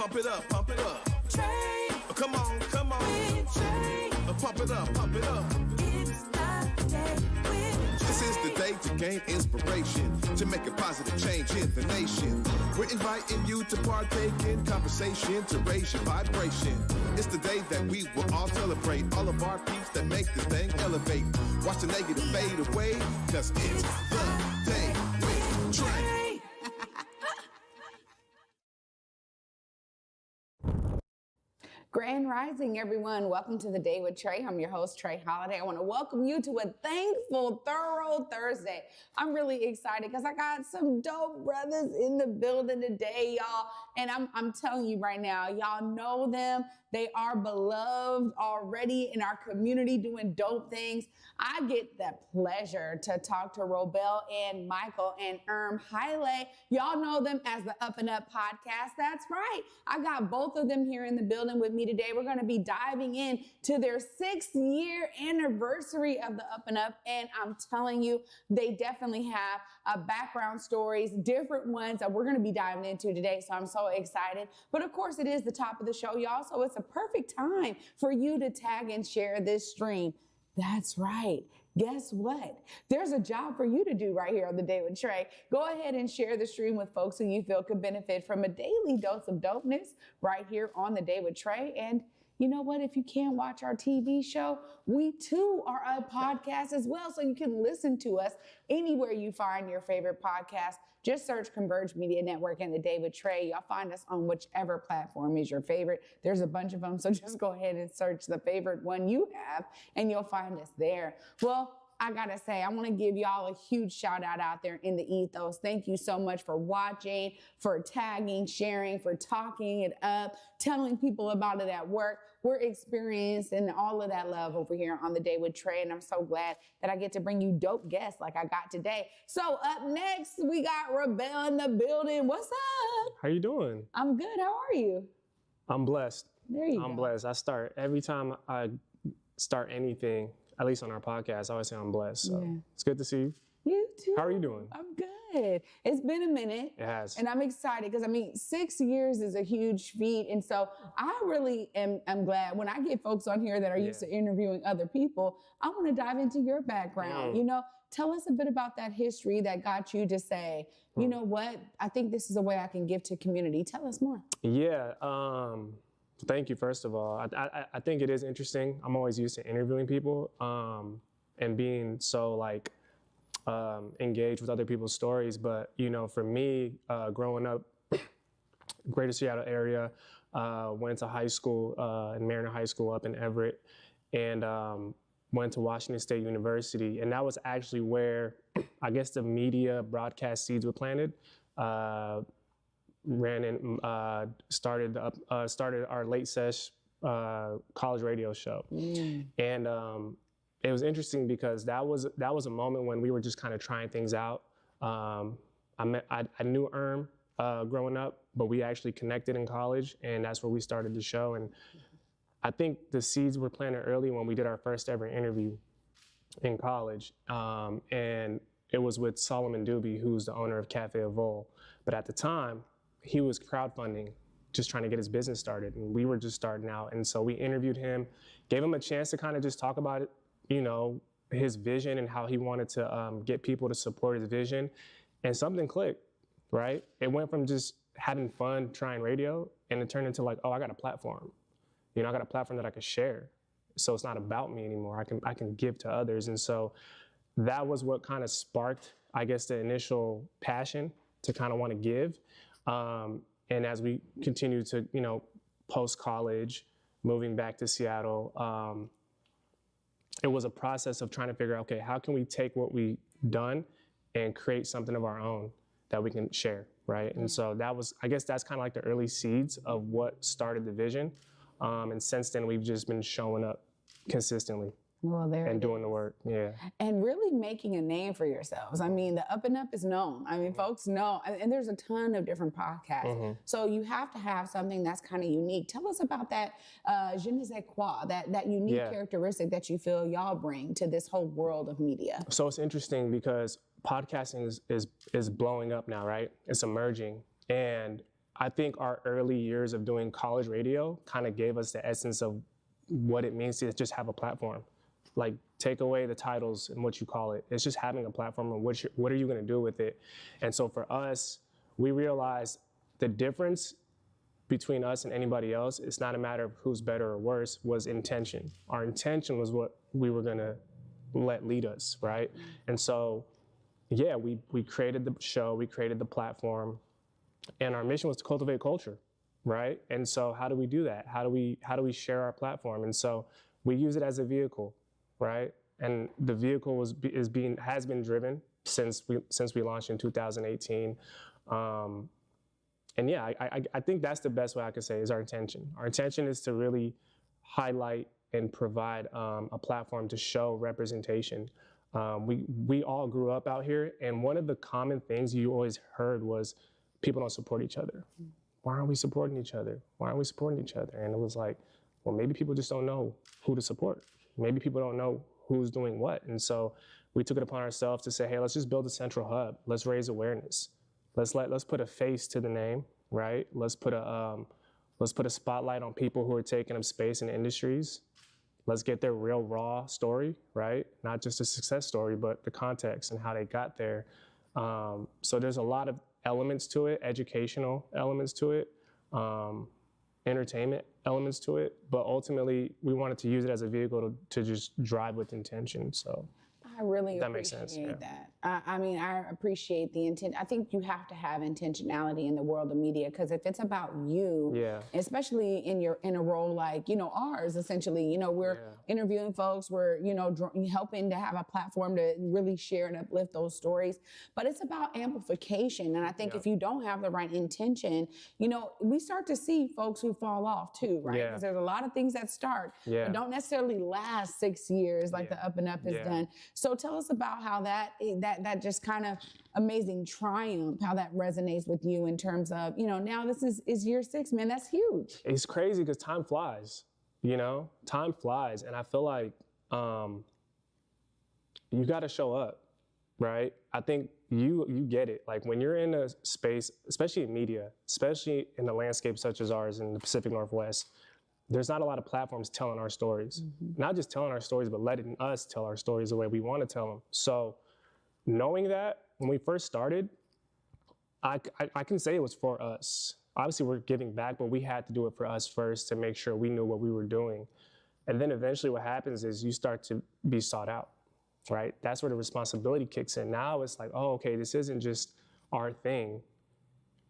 Pump it up, pump it up. Trae. Come on, come on. With Trae. Pump it up, pump it up. It's the day with This is the day to gain inspiration, to make a positive change in the nation. We're inviting you to partake in conversation, to raise your vibration. It's the day that we will all celebrate all of our peeps that make this thing elevate. Watch the negative fade away, cause it's the day with Trae. Grand Rising, everyone. Welcome to the Day with Trae. I'm your host, Trae Holiday. I want to welcome you to a thankful, thorough Thursday. I'm really excited because I got some dope brothers in the building today, y'all. And I'm telling you right now, y'all know them. They are beloved already in our community doing dope things. I get the pleasure to talk to Robel Andmicael and Erm Haile. Y'all know them as the UpNUp podcast. That's right. I got both of them here in the building with me today. We're going to be diving in to their 6th-year anniversary of the UpNUp. And I'm telling you, they definitely have background stories, different ones that we're going to be diving into today. So I'm so excited. But of course, it is the top of the show, y'all. So it's a perfect time for you to tag and share this stream. That's right. Guess what? There's a job for you to do right here on The Day with Trae. Go ahead and share the stream with folks who you feel could benefit from a daily dose of dopeness right here on The Day with Trae. And you know what? If you can't watch our TV show, we too are a podcast as well. So you can listen to us anywhere you find your favorite podcast. Just search Converge Media Network and The Day with Trae. Y'all find us on whichever platform is your favorite. There's a bunch of them, so just go ahead and search the favorite one you have, and you'll find us there. Well, I gotta say, I wanna give y'all a huge shout out there in the ethos. Thank you so much for watching, for tagging, sharing, for talking it up, telling people about it at work. We're experiencing all of that love over here on The Day with Trae, and I'm so glad that I get to bring you dope guests like I got today. So up next, we got Robel in the building. What's up? How you doing? I'm good. How are you? I'm blessed. There you go. I'm blessed. Every time I start anything, at least on our podcast, I always say I'm blessed. So Yeah. It's good to see you. You too. How are you doing? I'm good. It's been a minute. It has. And I'm excited because, 6 years is a huge feat. And so I really am glad when I get folks on here that are used to interviewing other people, I want to dive into your background. You know, tell us a bit about that history that got you to say, you know what, I think this is a way I can give to community. Tell us more. Yeah. Thank you, first of all. I think it is interesting. I'm always used to interviewing people and being so engaged with other people's stories. But, you know, for me, growing up, Greater Seattle area, went to high school in Mariner High School up in Everett, and went to Washington State University. And that was actually where I guess the media broadcast seeds were planted. Started our late sesh college radio show. And it was interesting because that was a moment when we were just kind of trying things out. I knew Erm growing up, but we actually connected in college, and that's where we started the show. And I think the seeds were planted early when we did our first ever interview in college. And it was with Solomon Doobie, who's the owner of Cafe Evol. But at the time, he was crowdfunding, just trying to get his business started. And we were just starting out. And so we interviewed him, gave him a chance to kind of just talk about it, you know, his vision and how he wanted to get people to support his vision. And something clicked, right? It went from just having fun trying radio, and it turned into like, oh, I got a platform. You know, I got a platform that I could share. So it's not about me anymore. I can give to others. And so that was what kind of sparked, I guess, the initial passion to kind of want to give. And as we continue to, you know, post-college, moving back to Seattle, it was a process of trying to figure out, okay, how can we take what we've done and create something of our own that we can share, right? And so that was, I guess that's kind of like the early seeds of what started the vision. And since then, we've just been showing up consistently. Well, there and doing the work, yeah. And really making a name for yourselves. I mean, the UpNUp is known. I mean, folks know, and there's a ton of different podcasts. So you have to have something that's kind of unique. Tell us about that je ne sais quoi, that unique characteristic that you feel y'all bring to this whole world of media. So it's interesting because podcasting is blowing up now, right? It's emerging. And I think our early years of doing college radio kind of gave us the essence of what it means to just have a platform. Like, take away the titles and what you call it. It's just having a platform and what are you going to do with it? And so for us, we realized the difference between us and anybody else, it's not a matter of who's better or worse, was intention. Our intention was what we were gonna let lead us, right? And so, yeah, we created the show, we created the platform, and our mission was to cultivate culture, right? And so how do we do that? How do we share our platform? And so we use it as a vehicle, right? And the vehicle has been driven since we launched in 2018. And yeah, I think that's the best way I could say is our intention. Our intention is to really highlight and provide a platform to show representation. We all grew up out here, and one of the common things you always heard was people don't support each other. Why aren't we supporting each other? Why aren't we supporting each other? And it was like, well, maybe people just don't know who to support. Maybe people don't know who's doing what. And so we took it upon ourselves to say, hey, let's just build a central hub. Let's raise awareness. Let's put a face to the name, right? Let's put a spotlight on people who are taking up space in industries. Let's get their real raw story, right? Not just a success story, but the context and how they got there. So there's a lot of elements to it, educational elements to it, entertainment elements to it, but ultimately we wanted to use it as a vehicle to just drive with intention. So I really that makes appreciate sense, yeah. that. I mean, I appreciate the intent. I think you have to have intentionality in the world of media, because if it's about you, Yeah. especially in a role like, ours, essentially, we're interviewing folks, we're, helping to have a platform to really share and uplift those stories, but it's about amplification. And I think if you don't have the right intention, we start to see folks who fall off too, right? Yeah. Because there's a lot of things that start, but don't necessarily last 6 years like the UpNUp has done. So tell us about how that just kind of amazing triumph, how that resonates with you in terms of, now this is year 6, man, that's huge. It's crazy because time flies, time flies. And I feel like you got to show up, right? I think you get it. Like when you're in a space, especially in media, especially in a landscape such as ours in the Pacific Northwest, there's not a lot of platforms telling our stories. Not just telling our stories, but letting us tell our stories the way we want to tell them. So knowing that when we first started, I can say it was for us. Obviously we're giving back, but we had to do it for us first to make sure we knew what we were doing. And then eventually what happens is you start to be sought out, right? That's where the responsibility kicks in. Now it's like, oh, okay, this isn't just our thing.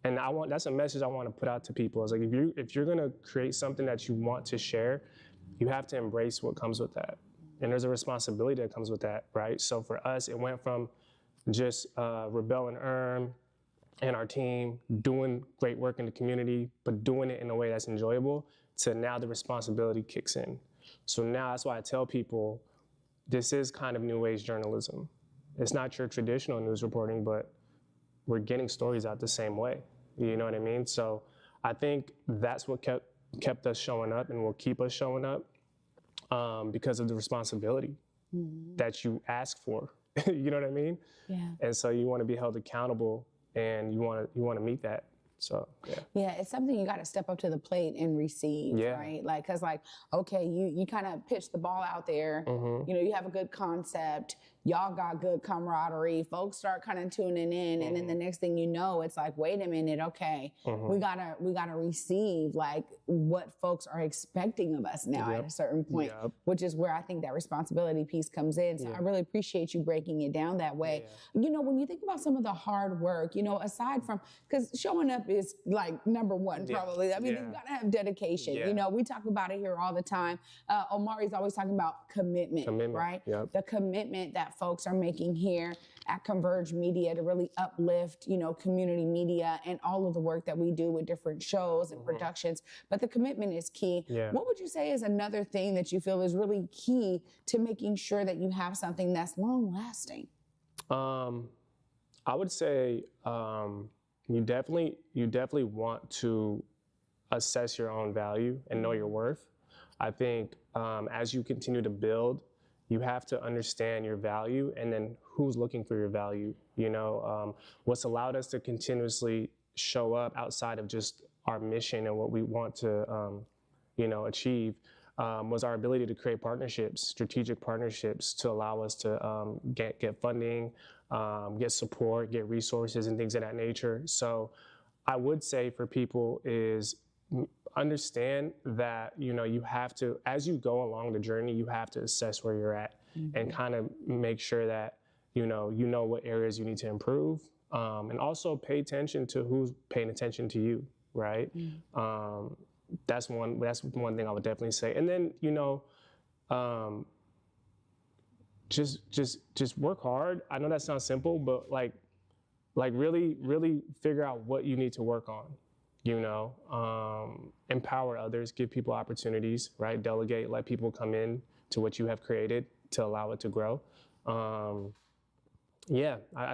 And that's a message I want to put out to people. It's like, if you're going to create something that you want to share, you have to embrace what comes with that. And there's a responsibility that comes with that, right? So for us, it went from just Robel and Erm and our team doing great work in the community, but doing it in a way that's enjoyable, to now the responsibility kicks in. So now that's why I tell people, this is kind of new age journalism. It's not your traditional news reporting, but we're getting stories out the same way. You know what I mean? So I think that's what kept us showing up and will keep us showing up, because of the responsibility that you ask for. You know what I mean? Yeah. And so you want to be held accountable, and you want to meet that. So yeah, it's something you got to step up to the plate and receive, right? Like, cause okay, you kind of pitch the ball out there. You have a good concept. Y'all got good camaraderie. Folks start kind of tuning in, and then the next thing you know, it's like, wait a minute, okay, we gotta receive like what folks are expecting of us now at a certain point, which is where I think that responsibility piece comes in. So I really appreciate you breaking it down that way. When you think about some of the hard work, aside from, because showing up is like number one probably. I mean, you gotta have dedication. We talk about it here all the time. Omari's always talking about commitment. Right? The commitment that folks are making here at Converge Media to really uplift, community media and all of the work that we do with different shows and productions. But the commitment is key. What would you say is another thing that you feel is really key to making sure that you have something that's long lasting? I would say you definitely want to assess your own value and know your worth. I think as you continue to build, you have to understand your value and then who's looking for your value. What's allowed us to continuously show up outside of just our mission and what we want to, achieve, was our ability to create partnerships, strategic partnerships, to allow us to get funding, get support, get resources, and things of that nature. So I would say for people is understand that, you have to, as you go along the journey, you have to assess where you're at and kind of make sure that, you know what areas you need to improve, and also pay attention to who's paying attention to you, right? That's one thing I would definitely say. And then, just work hard. I know that sounds simple, but like really, really figure out what you need to work on, empower others, give people opportunities, right? Delegate, let people come in to what you have created to allow it to grow. I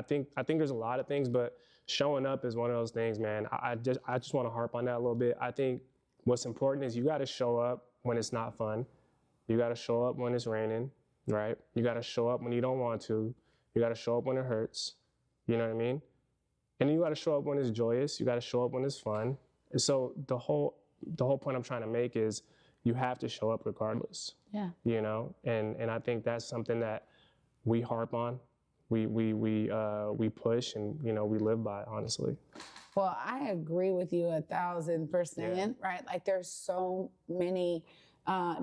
think there's a lot of things, but showing up is one of those things, man. I just want to harp on that a little bit. I think what's important is you got to show up when it's not fun. You got to show up when it's raining, right? You got to show up when you don't want to. You got to show up when it hurts. You know what I mean? And then you got to show up when it's joyous. You got to show up when it's fun. And so the whole point I'm trying to make is you have to show up regardless. Yeah. And I think that's something that we harp on. We push and, we live by, honestly. Well, I agree with you 1,000%, right? Like there's so many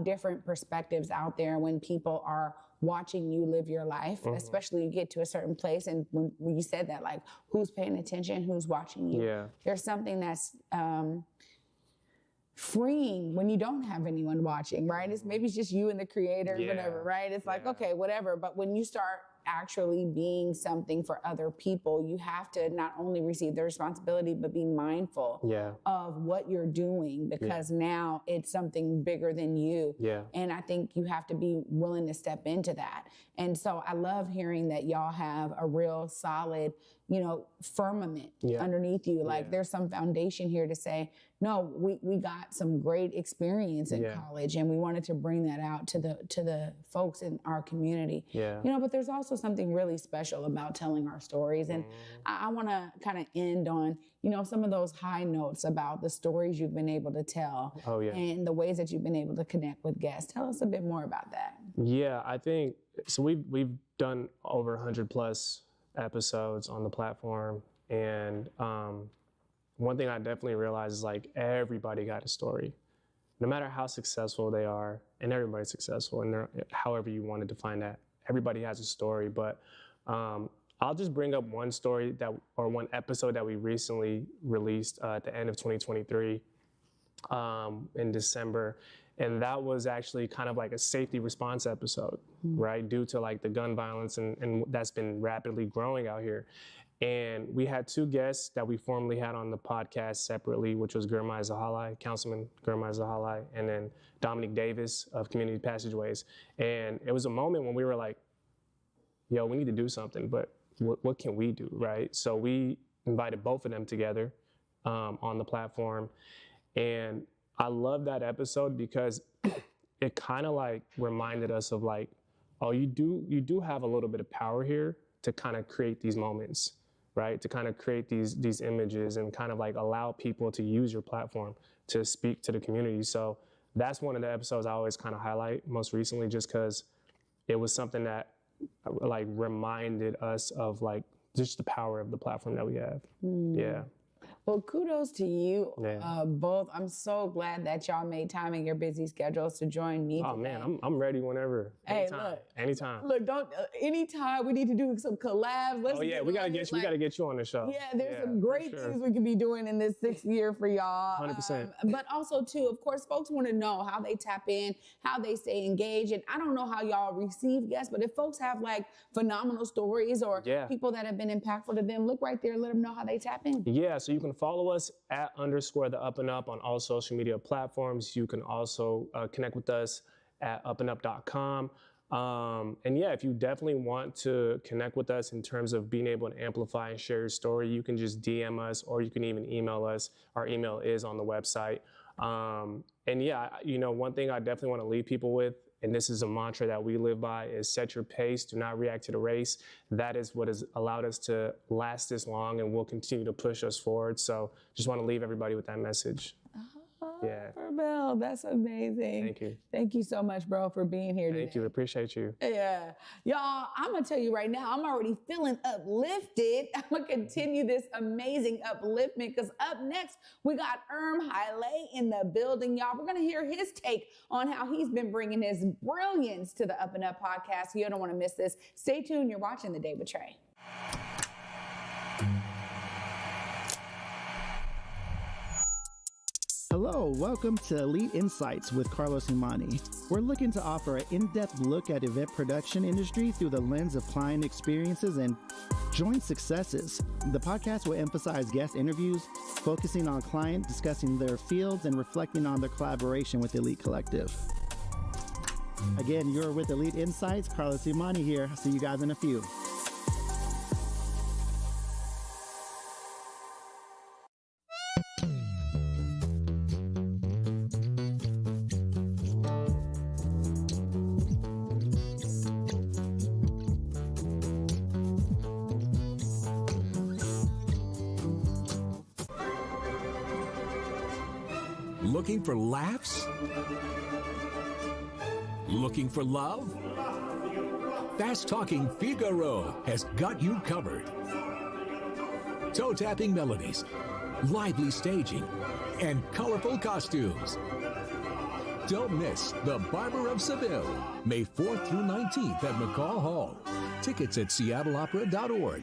different perspectives out there when people are watching you live your life, especially you get to a certain place. And when you said that, like who's paying attention, who's watching you, there's something that's freeing when you don't have anyone watching, right? Maybe it's just you and the creator, whatever, right? It's like, okay, whatever. But when you start actually being something for other people, you have to not only receive the responsibility, but be mindful of what you're doing, because now it's something bigger than you. And I think you have to be willing to step into that. And so I love hearing that y'all have a real solid, firmament underneath you. Like there's some foundation here to say, no, we got some great experience in college, and we wanted to bring that out to the folks in our community. But there's also something really special about telling our stories. And I want to kind of end on, some of those high notes about the stories you've been able to tell and the ways that you've been able to connect with guests. Tell us a bit more about that. Yeah, I think, so we've done over 100 plus episodes on the platform. And one thing I definitely realized is like everybody got a story, no matter how successful they are, and everybody's successful, and however you want to define that. Everybody has a story, but I'll just bring up one story one episode that we recently released at the end of 2023 in December. And that was actually kind of like a safety response episode, right? Due to like the gun violence and that's been rapidly growing out here. And we had two guests that we formerly had on the podcast separately, which was Councilman Gurmai Zahalai, and then Dominic Davis of Community Passageways. And it was a moment when we were like, yo, we need to do something, but what can we do, right? So we invited both of them together on the platform. And I love that episode because it kind of like reminded us of like, oh, you do have a little bit of power here to kind of create these moments, right? To kind of create these images and kind of like allow people to use your platform to speak to the community. So that's one of the episodes I always kind of highlight most recently, just because it was something that like reminded us of like just the power of the platform that we have. Yeah. Well, kudos to you both. I'm so glad that y'all made time in your busy schedules to join me. Oh today. man, I'm ready whenever. Anytime. Anytime. Look, anytime we need to do some collabs. We gotta get you on the show. Yeah, there's some great things we could be doing in this 6th year for y'all. 100%. But also too, of course, folks want to know how they tap in, how they stay engaged. And I don't know how y'all receive guests, but if folks have like phenomenal stories or people that have been impactful to them, look right there, let them know how they tap in. Yeah, so you can follow us at _ the UpNUp on all social media platforms. You can also connect with us at UpNUp.com. And yeah, if you definitely want to connect with us in terms of being able to amplify and share your story, you can just DM us or you can even email us. Our email is on the website. And yeah, one thing I definitely want to leave people with and this is a mantra that we live by, is set your pace, do not react to the race. That is what has allowed us to last this long and will continue to push us forward. So just want to leave everybody with that message. Yeah. Robel, that's amazing. Thank you. Thank you so much, bro, for being here today. Thank you. Appreciate you. Yeah. Y'all, I'm going to tell you right now, I'm already feeling uplifted. I'm going to continue this amazing upliftment because up next, we got Erm Haile in the building, y'all. We're going to hear his take on how he's been bringing his brilliance to the UpNUp podcast. You don't want to miss this. Stay tuned. You're watching The Day with Trae. Hello, welcome to Elite Insights with Carlos Imani. We're looking to offer an in-depth look at event production industry through the lens of client experiences and joint successes. The podcast will emphasize guest interviews, focusing on client discussing their fields and reflecting on their collaboration with Elite Collective. Again, you're with Elite Insights. Carlos Imani here. I'll see you guys in a few. Looking for laughs? Looking for love? Fast-talking Figaro has got you covered. Toe-tapping melodies, lively staging, and colorful costumes. Don't miss The Barber of Seville, May 4th through 19th at McCall Hall. Tickets at seattleopera.org.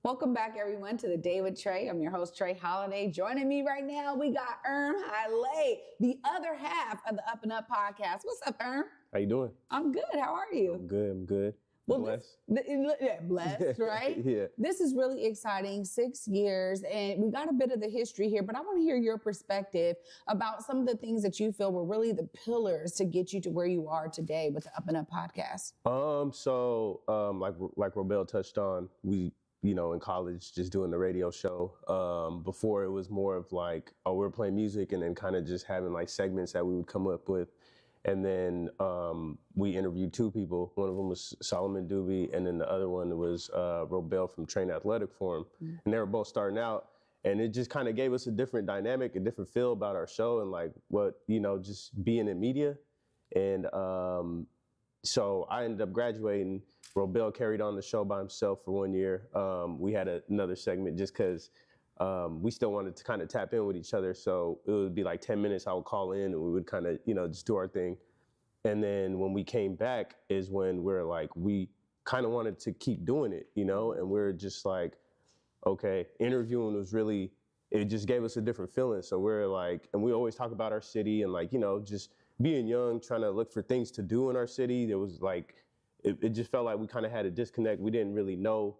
Welcome back, everyone, to The Day with Trae. I'm your host, Trae Holiday. Joining me right now, we got Erm Haile, the other half of the UpNUp podcast. What's up, Erm? How you doing? I'm good. How are you? I'm good. Well, Blessed. Blessed, right? Yeah. This is really exciting, 6 years, and we got a bit of the history here, but I want to hear your perspective about some of the things that you feel were really the pillars to get you to where you are today with the UpNUp podcast. Like Robel touched on, we, in college, just doing the radio show. Before it was more of like, we're playing music and then kind of just having like segments that we would come up with. And then we interviewed two people. One of them was Solomon Doobie, and then the other one was Robel from Trae Athletic Forum. And they were both starting out. And it just kind of gave us a different dynamic, a different feel about our show and like what, just being in media. And so I ended up graduating. Robel carried on the show by himself for 1 year. We had another segment just because we still wanted to kind of tap in with each other. So it would be like 10 minutes I would call in and we would kind of, just do our thing. And then when we came back is when we're like, we kind of wanted to keep doing it, and we're just like, okay, interviewing was really, it just gave us a different feeling. So we're like, and we always talk about our city and like, just being young, trying to look for things to do in our city. There was like, it just felt like we kind of had a disconnect. We didn't really know,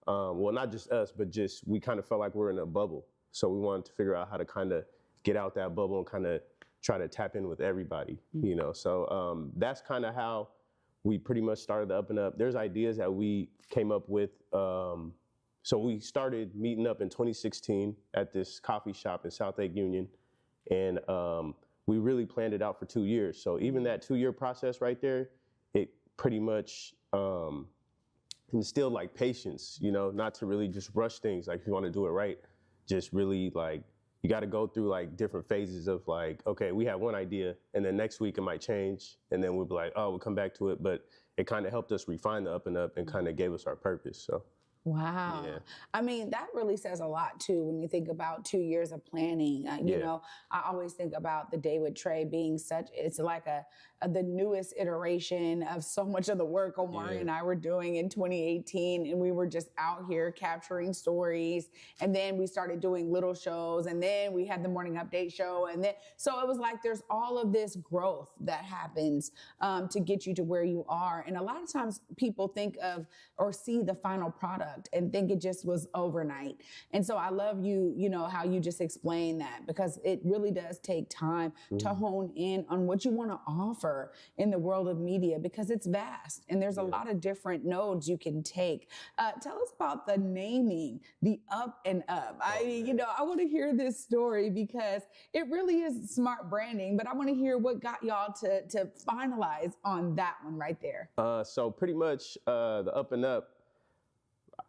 well, not just us, but just we kind of felt like we're in a bubble. So we wanted to figure out how to kind of get out that bubble and kind of try to tap in with everybody, So that's kind of how we pretty much started the UpNUp. There's ideas that we came up with. So we started meeting up in 2016 at this coffee shop in South Lake Union. And we really planned it out for 2 years. So even that 2-year process right there, it pretty much instilled like patience, not to really just rush things. Like if you want to do it right, just really like, you got to go through like different phases of like, okay, we have one idea and then next week it might change. And then we'll be like, oh, we'll come back to it. But it kind of helped us refine the UpNUp and kind of gave us our purpose. So. Wow. Yeah. I mean, that really says a lot too when you think about 2 years of planning. You Yeah. know, I always think about the Day with Trae being it's like the newest iteration of so much of the work Omari Yeah. and I were doing in 2018. And we were just out here capturing stories. And then we started doing little shows. And then we had the morning update show. And then, so it was like there's all of this growth that happens to get you to where you are. And a lot of times people think of or see the final product and think it just was overnight. And so I love you know, how you just explained that, because it really does take time to hone in on what you want to offer in the world of media, because it's vast and there's a lot of different nodes you can take. Tell us about the naming, the UpNUp. You know, I want to hear this story because it really is smart branding, but I want to hear what got y'all to finalize on that one right there. So pretty much the UpNUp,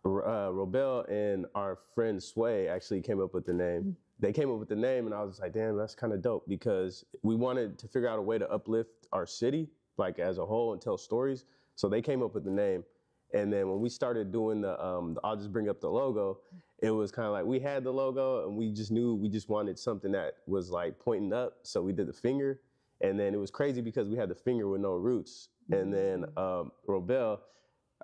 Robel and our friend Sway actually came up with the name. They came up with the name and I was like, damn, that's kind of dope, because we wanted to figure out a way to uplift our city, like as a whole, and tell stories. So they came up with the name. And then when we started doing I'll just bring up the logo, it was kind of like we had the logo and we just knew we just wanted something that was like pointing up. So we did the finger. And then it was crazy because we had the finger with no roots. And then Robel,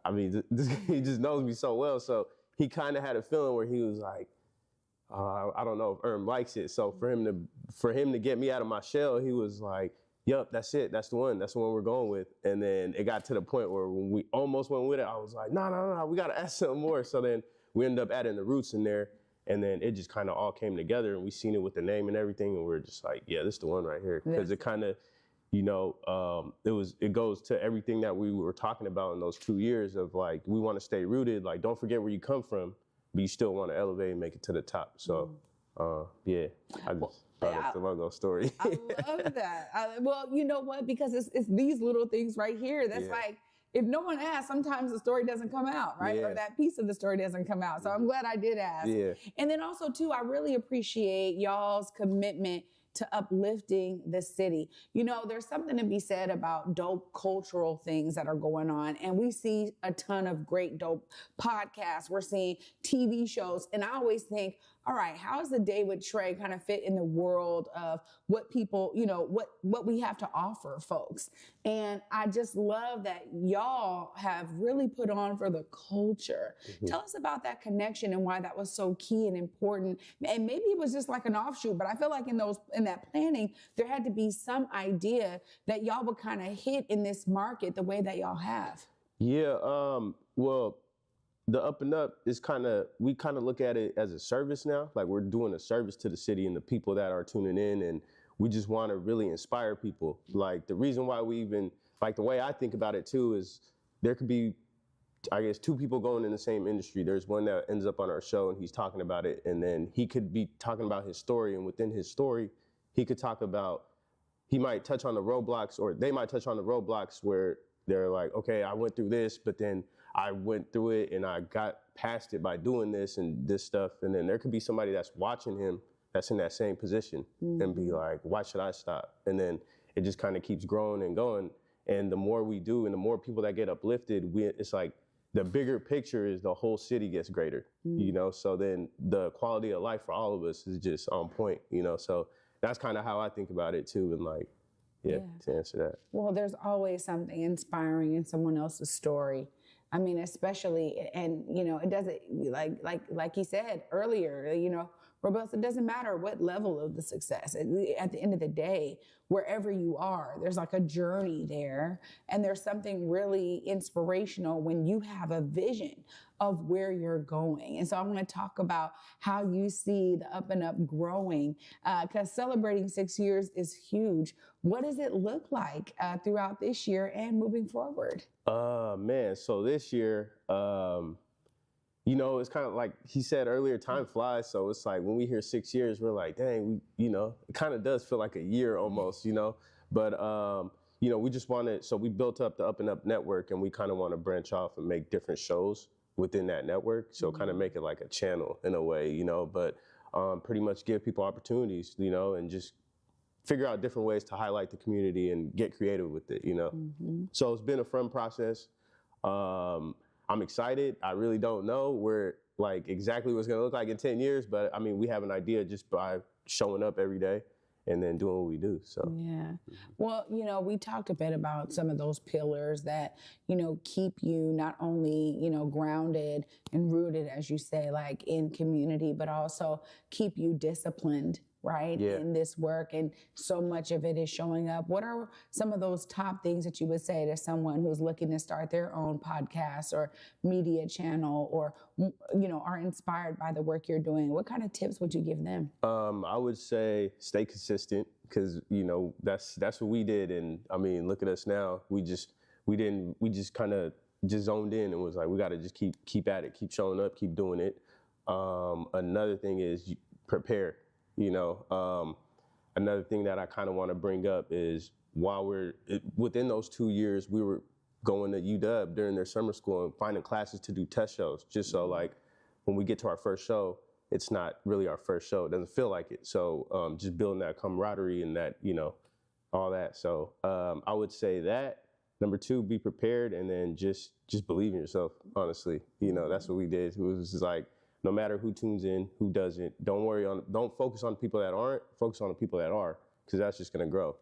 I mean, he just knows me so well. So he kind of had a feeling where he was like, I don't know if Erm likes it. So for him to get me out of my shell, he was like, yup, that's it. That's the one we're going with. And then it got to the point where when we almost went with it, I was like, no, we got to add something more. So then we ended up adding the roots in there. And then it just kind of all came together, and we seen it with the name and everything. And we're just like, yeah, this is the one right here. Because it kind of, you know, it goes to everything that we were talking about in those 2 years of like, we want to stay rooted. Like, don't forget where you come from, but you still want to elevate and make it to the top. So, yeah, I just brought up the logo story. I love that. Well, you know what? Because it's these little things right here. That's like, if no one asks, sometimes the story doesn't come out, right? Or that piece of the story doesn't come out. So I'm glad I did ask. Yeah. And then also too, I really appreciate y'all's commitment to uplifting the city. You know, there's something to be said about dope cultural things that are going on. And we see a ton of great dope podcasts. We're seeing TV shows. And I always think, all right, how does the Day with Trae kind of fit in the world of what people, you know, what we have to offer folks? And I just love that y'all have really put on for the culture. Tell us about that connection and why that was so key and important. And maybe it was just like an offshoot, but I feel like in that planning, there had to be some idea that y'all would kind of hit in this market the way that y'all have. Yeah, well, the UpNUp is we kind of look at it as a service now. Like, we're doing a service to the city and the people that are tuning in, and we just want to really inspire people. Like, the reason why we even, like, the way I think about it too is there could be, I guess, two people going in the same industry. There's one that ends up on our show and he's talking about it, and then he could be talking about his story, and within his story, he might touch on the roadblocks, or they might touch on the roadblocks where they're like, okay, I went through this, but then I went through it and I got past it by doing this and this stuff. And then there could be somebody that's watching him that's in that same position and be like, why should I stop? And then it just kind of keeps growing and going. And the more we do and the more people that get uplifted, it's like the bigger picture is the whole city gets greater, you know? So then the quality of life for all of us is just on point, you know? So that's kind of how I think about it too. And like, yeah, to answer that. Well, there's always something inspiring in someone else's story. I mean, especially, and you know, it doesn't, like he said earlier, you know, Robel, it doesn't matter what level of the success. At the end of the day, wherever you are, there's like a journey there, and there's something really inspirational when you have a vision of where you're going. And so I want to talk about how you see the UpNUp growing, because celebrating 6 years is huge. What does it look like throughout this year and moving forward? Man, so this year, you know, it's kind of like he said earlier, time flies. So it's like when we hear 6 years, we're like, dang, you know, it kind of does feel like a year almost, you know. But, you know, we just wanted, so we built up the UpNUp network, and we kind of want to branch off and make different shows within that network. So kind of make it like a channel in a way, you know, but pretty much give people opportunities, you know, and just figure out different ways to highlight the community and get creative with it, you know. So it's been a fun process. I'm excited. I really don't know where like exactly what's gonna look like in 10 years, but I mean, we have an idea just by showing up every day and then doing what we do. So Yeah. Well, we talked a bit about some of those pillars that, keep you not only, grounded and rooted, as you say, like in community, but also keep you disciplined, right? Yeah. In this work. And so much of it is showing up. What are some of those top things that you would say to someone who's looking to start their own podcast or media channel or, are inspired by the work you're doing? What kind of tips would you give them? I would say stay consistent because that's what we did, and I mean, look at us now. We just kind of just zoned in and was like, we got to just keep at it, keep showing up, keep doing it. Another thing is prepare. Another thing that I kind of want to bring up is within those 2 years, we were going to UW during their summer school and finding classes to do test shows, just so like when we get to our first show, it's not really our first show. It doesn't feel like it. So just building that camaraderie and that, all that. So I would say that. Number 2, be prepared, and then just believe in yourself, honestly. That's what we did. It was just like, no matter who tunes in, who doesn't, don't focus on people that aren't, focus on the people that are, because that's just gonna grow,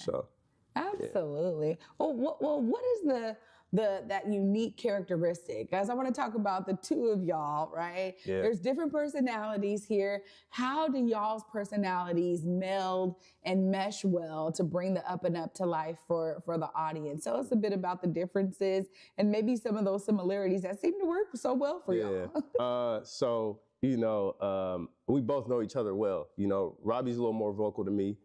so. Absolutely. Well, what is that unique characteristic? Guys, I want to talk about the two of y'all, right? Yeah. There's different personalities here. How do y'all's personalities meld and mesh well to bring the UpNUp to life for the audience? Tell us a bit about the differences and maybe some of those similarities that seem to work so well for y'all. So, we both know each other well. Robbie's a little more vocal than me.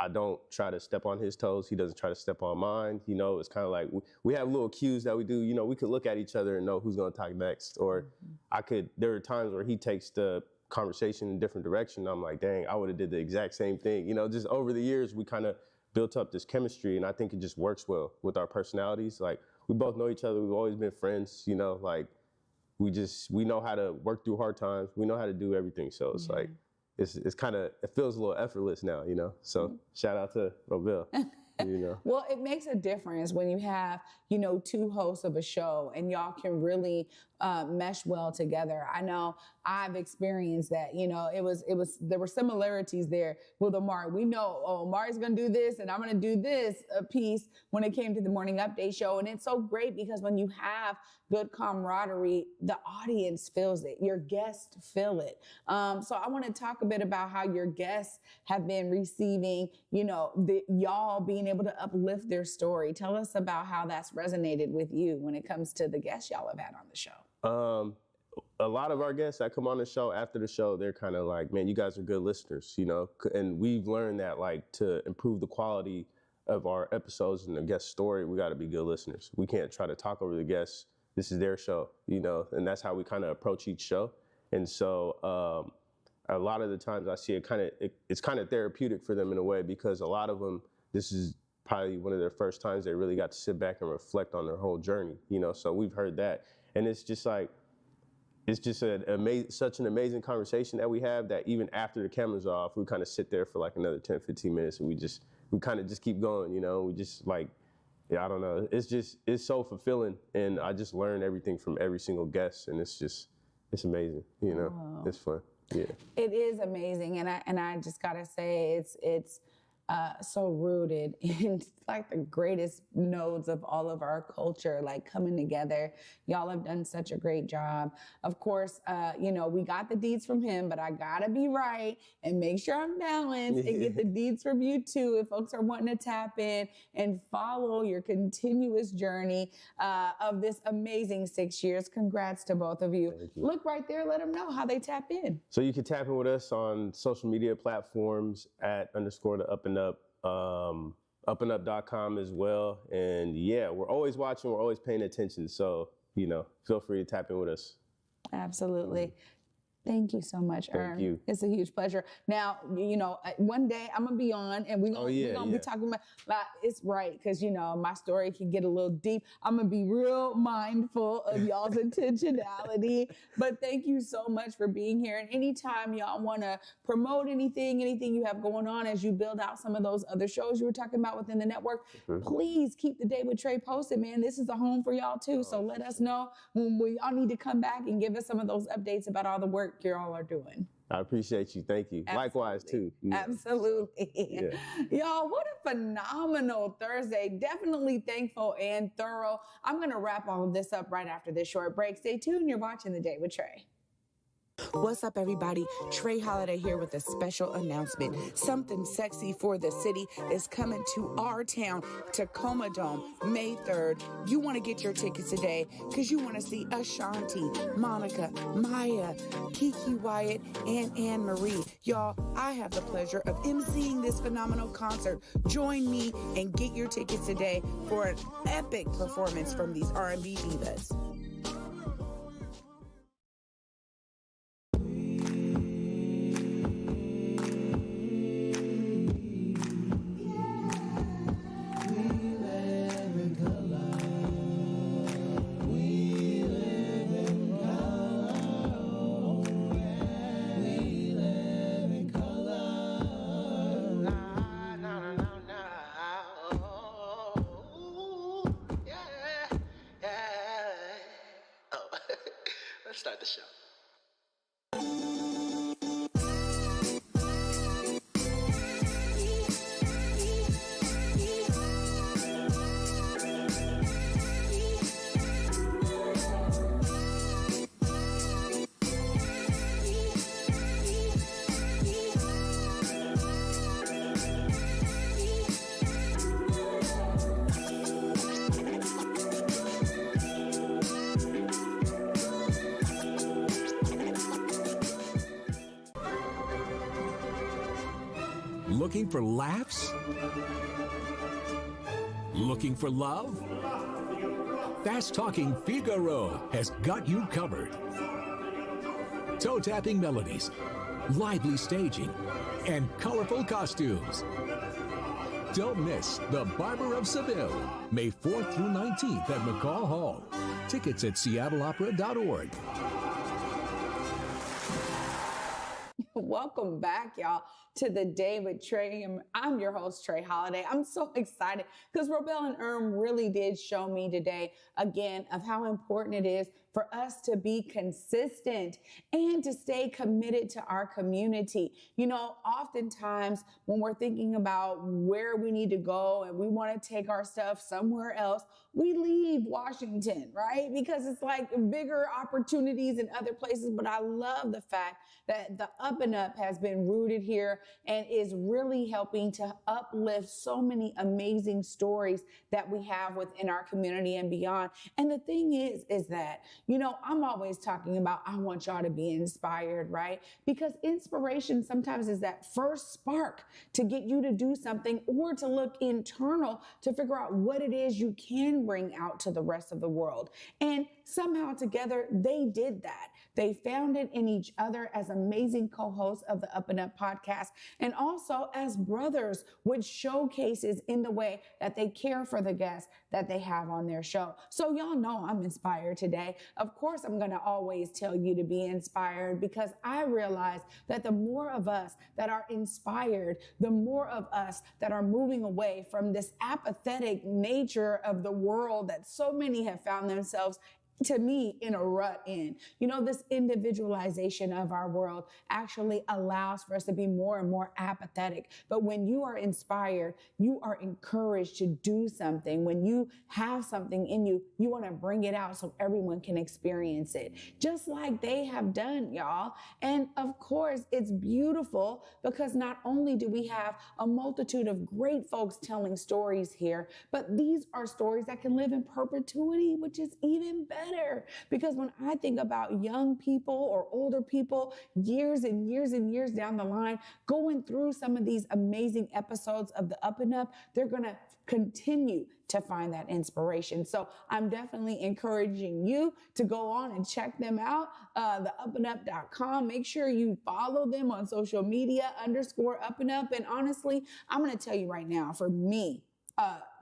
I don't try to step on his toes. He doesn't try to step on mine. It's kind of like we have little cues that we do. We could look at each other and know who's going to talk next. Or there are times where he takes the conversation in a different direction. I'm like, dang, I would have did the exact same thing. Just over the years, we kind of built up this chemistry, and I think it just works well with our personalities. Like, we both know each other. We've always been friends, like we know how to work through hard times. We know how to do everything. So it's like, it feels a little effortless now, So shout out to Robel. Well, it makes a difference when you have, two hosts of a show and y'all can really mesh well together. I know I've experienced that, there were similarities there with Omari. We know, Omari's going to do this and I'm going to do this piece when it came to the morning update show. And it's so great because when you have good camaraderie, the audience feels it. Your guests feel it. So I want to talk a bit about how your guests have been receiving, y'all being able to uplift their story. Tell us about how that's resonated with you when it comes to the guests y'all have had on the show. A lot of our guests that come on the show after the show, they're kind of like, man, you guys are good listeners, and we've learned that like to improve the quality of our episodes and the guest story, we got to be good listeners. We can't try to talk over the guests. This is their show, and that's how we kind of approach each show. And so a lot of the times I see it's kind of therapeutic for them in a way, because a lot of them, this is probably one of their first times they really got to sit back and reflect on their whole journey, so we've heard that. And it's just like, such an amazing conversation that we have that even after the camera's off, we kind of sit there for like another 10, 15 minutes and we kind of just keep going, we just like, I don't know. It's so fulfilling. And I just learn everything from every single guest. And it's amazing, Wow. It's fun. Yeah. It is amazing. And I just got to say, it's so rooted in like the greatest nodes of all of our culture, like coming together. Y'all have done such a great job. Of course, we got the deeds from him, but I gotta be right and make sure I'm balanced and get the deeds from you too. If folks are wanting to tap in and follow your continuous journey of this amazing 6 years, congrats to both of you. Look right there, let them know how they tap in. So you can tap in with us on social media platforms @_ the UpNUp. UpNUp.com as well. And yeah, we're always watching, we're always paying attention. So, feel free to tap in with us. Absolutely. Thank you so much, Erm. Thank you. It's a huge pleasure. Now, one day I'm gonna be on, and we're gonna be talking about. It's right, because my story can get a little deep. I'm gonna be real mindful of y'all's intentionality. But thank you so much for being here. And anytime y'all want to promote anything you have going on as you build out some of those other shows you were talking about within the network, please keep the Day with Trae posted, man. This is a home for y'all too. So let us know when y'all need to come back and give us some of those updates about all the work you all are doing. I appreciate you. Thank you. Absolutely. Likewise, too. Absolutely. Yeah. Y'all, what a phenomenal Thursday. Definitely thankful and thorough. I'm going to wrap all of this up right after this short break. Stay tuned. You're watching The Day with Trae. What's up, everybody? Trae Haile here with a special announcement. Something sexy for the city is coming to our town, Tacoma Dome, May 3rd. You want to get your tickets today because you want to see Ashanti, Monica, Maya, Kiki Wyatt, and Anne Marie. Y'all, I have the pleasure of emceeing this phenomenal concert. Join me and get your tickets today for an epic performance from these R&B divas. Let's start the show. Looking for laughs? Looking for love? Fast Talking Figaro has got you covered. Toe-tapping melodies, lively staging, and colorful costumes. Don't miss The Barber of Seville, May 4th through 19th at McCall Hall. Tickets at seattleopera.org. Welcome back, y'all, to The Day with Trae. I'm your host, Trae Haile. I'm so excited because Robel and Erm really did show me today, again, of how important it is for us to be consistent and to stay committed to our community. Oftentimes when we're thinking about where we need to go and we want to take our stuff somewhere else, we leave Washington, right? Because it's like bigger opportunities in other places. But I love the fact that the UpNUp has been rooted here and is really helping to uplift so many amazing stories that we have within our community and beyond. And the thing is that, I'm always talking about, I want y'all to be inspired, right? Because inspiration sometimes is that first spark to get you to do something or to look internal to figure out what it is you can bring out to the rest of the world. And somehow together, they did that. They found it in each other as amazing co-hosts of the UpNUp podcast, and also as brothers, which showcases in the way that they care for the guests that they have on their show. So y'all know I'm inspired today. Of course, I'm going to always tell you to be inspired because I realize that the more of us that are inspired, the more of us that are moving away from this apathetic nature of the world that so many have found themselves, to me, in a rut in. This individualization of our world actually allows for us to be more and more apathetic. But when you are inspired, you are encouraged to do something. When you have something in you, you want to bring it out so everyone can experience it, just like they have done, y'all. And of course, it's beautiful because not only do we have a multitude of great folks telling stories here, but these are stories that can live in perpetuity, which is even better. Because when I think about young people or older people, years and years and years down the line, going through some of these amazing episodes of the UpNUp, they're going to continue to find that inspiration. So I'm definitely encouraging you to go on and check them out, the UpNUp.com. Make sure you follow them on social media, _UpNUp. And honestly, I'm going to tell you right now, for me,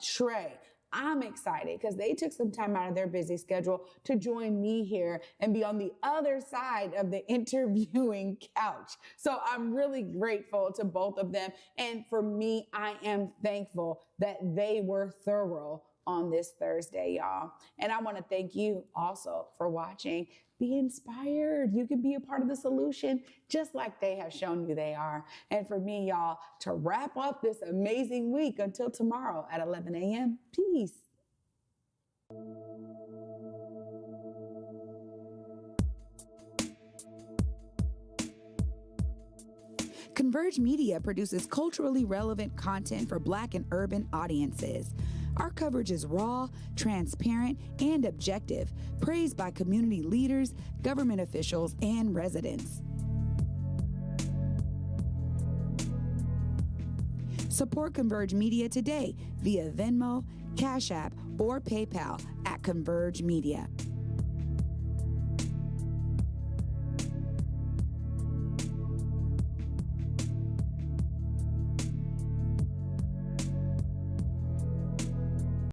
Trae, I'm excited because they took some time out of their busy schedule to join me here and be on the other side of the interviewing couch. So I'm really grateful to both of them. And for me, I am thankful that they were thorough on this Thursday, y'all. And I want to thank you also for watching. Be inspired. You can be a part of the solution just like they have shown you they are. And for me, y'all, to wrap up this amazing week until tomorrow at 11 a.m., peace. Converge Media produces culturally relevant content for Black and urban audiences. Our coverage is raw, transparent, and objective, praised by community leaders, government officials, and residents. Support Converge Media today via Venmo, Cash App, or PayPal at Converge Media.